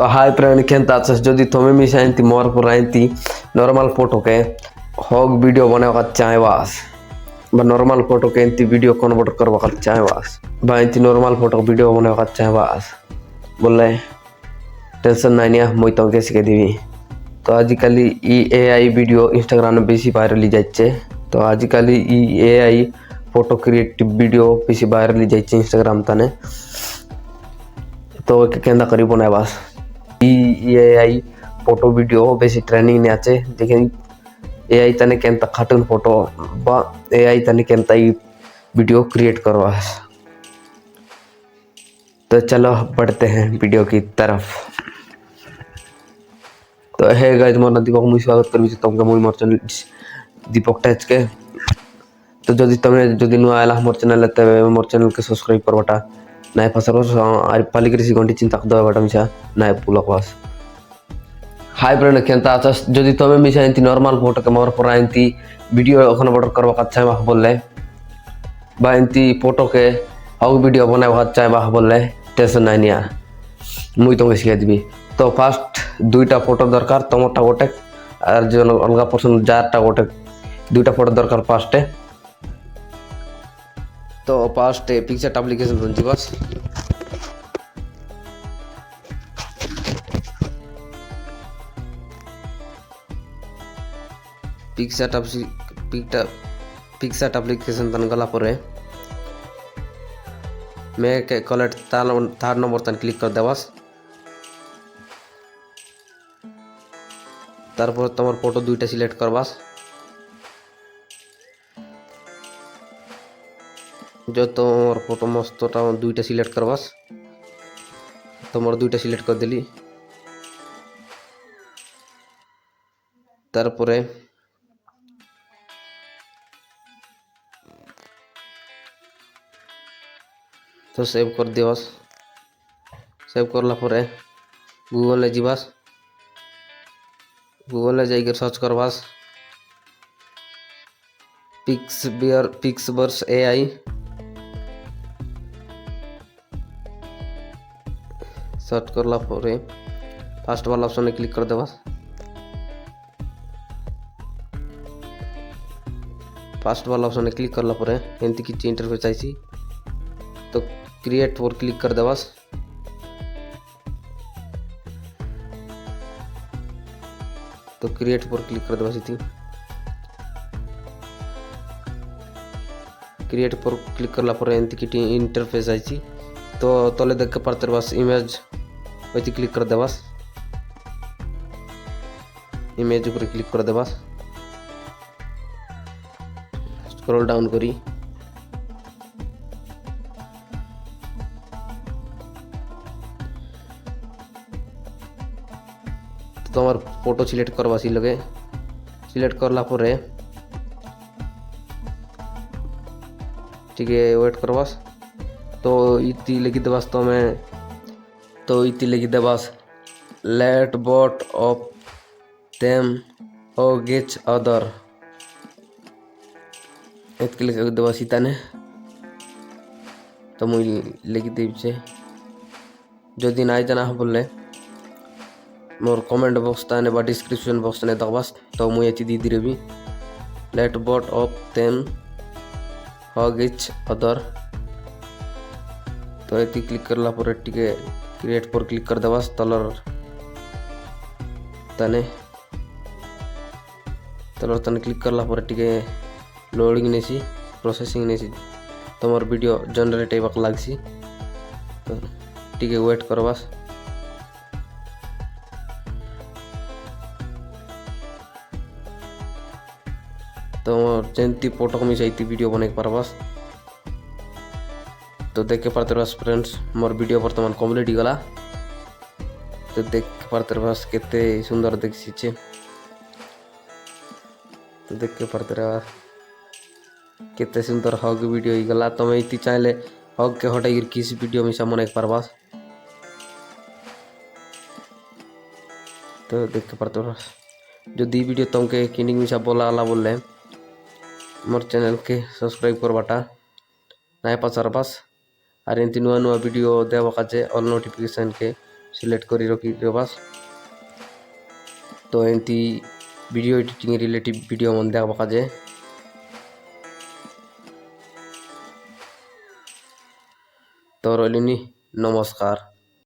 तो hi friend Kenta जदि तुम्हें मिसा एंती मोर पुरा एंती नॉर्मल फोटो के होग वीडियो बनावा चाहवास बा नॉर्मल फोटो के एंती वीडियो कन्वर्ट करवा चाहवास बा एंती नॉर्मल फोटो वीडियो बनावा चाहवास बोले टेंशन ना निया मुई तमके शिखे देवी। तो आजिकल एआई वीडियो इंस्टाग्राम में बेसी वायरल जाइए। तो आजिकल एआई फोटो क्रिएटिव वीडियो बेसी वायरल जाइए इंस्टाग्राम तने। तो केंदा करी बनावास एआई फोटो वीडियो बेसी ट्रेंडिंग ने आचे लेकिन एआई तने केंता कार्टून फोटो बा एआई तने केंता वीडियो क्रिएट करवास। तो चलो बढ़ते हैं वीडियो की तरफ। तो हे गाइस मोर दीपक मुई स्वागत करबी तुमके मुई मोर चैनल दीपक टेच के। तो जदि तमे जदि नुआ आला मोर चैनल तबे मोर चैनल के सब्सक्राइब करवाटा नाय फसरस आर पालिकृषि घंटी चिंता दवा बटा मिसा नाय पुलकवास। हाय फ्रेंड केंता आछस जदि तमे मिसा एंती नॉर्मल फोटो के मोर पुरा एंती वीडियो कन्वर्ट करवा अच्छा बा बोलले बा एंती फोटो के हाउ वीडियो बनावा अच्छा बा बोलले टेंशन नाय निया मुई तुमके शिखाई देबी। तो फास्ट दुईटा फोटो दरकार तमरटा गोटे और जो अलग पर्सन जारटा गोटे दुईटा फोटो दरकार फास्टे। तो फास्ट पिक्चर एप्लीकेशन रही बस पिक्चर एप्लीकेशन तन गला पर मैं के कलेक्ट थार्ड नंबर तन क्लिक कर देवास। तारपर तुम्हार फोटो दुईटा सिलेक्ट करवास जो तुम्हार फोटो मस्त दुईटा सिलेक्ट करवास। तुम्हार दुईटा सिलेक्ट कर देली तारपरे तो सेव कर देवास। सेव करला परे गूगल ले जीवास गूगल ले जाकर सर्च करवास पिक्सवर्स एआई। सर्च करला परे फास्ट वाला ऑप्शन में क्लिक कर देवास। फास्ट वाला ऑप्शन में क्लिक करला परे एंती किछि इंटरफेस आइसी। तो क्रिएट पर क्लिक कर देवास। तो क्रिएट पर क्लिक कर देवास इति क्रिएट पर क्लिक करला पर एंती किछि इंटरफेस आइसी। तो तले देख के पारते बस इमेज वैसे क्लिक कर देवास। इमेज ऊपर क्लिक कर देवास स्क्रॉल डाउन करी तुम्हार फोटो सिलेक्ट करवासी लगे। सिलेक्ट करला पर ठीक है वेट करवास। तो इति लिखी देवास तो इति लिखी देवास लेट बोट ऑफ देम और गेच अदर इतके लिख देवास इताने। तो मुई लिखी देव से जदि नाई जाना बोलले मोर कमेंट बॉक्स ताने बा डिस्क्रिप्शन बॉक्स ने दबास। तो मुई एति दी देबी let both of them hug each other. तो एति क्लिक करला पर टिके क्रिएट पर क्लिक कर देवास तलर तने क्लिक करला पर टिके लोडिंग नेसी प्रोसेसिंग नेसी तुम्हार वीडियो जनरेट होबाक लागसी। तो टिके वेट करवास। तो जेंती फोटो को मिसा वीडियो बना पारबास। तो देख के पारते बस फ्रेंड्स मोर वीडियो बर्तमान कम्प्लीट ही गला। तो देख पारते बस केते सुंदर देखिछे। तो देख के पारते केते सुंदर हग वीडियो ही गला। तमे इति चाहले हग के हटाई किसी वीडियो मिसा बना पारबास। तो देख के पारते बस जो दी वीडियो तुमके किनिंग मिसा बोला आला बोलले मोर चैनल के सब्सक्राइब करवाटा नाय पाचार बस और एंती नुआ नुआ वीडियो देवा काजे ऑल नोटिफिकेशन के सिलेक्ट करी रखी बस। तो एमती वीडियो एडिटिंग रिलेटिव वीडियो मन देखा काजे। तो रही नमस्कार।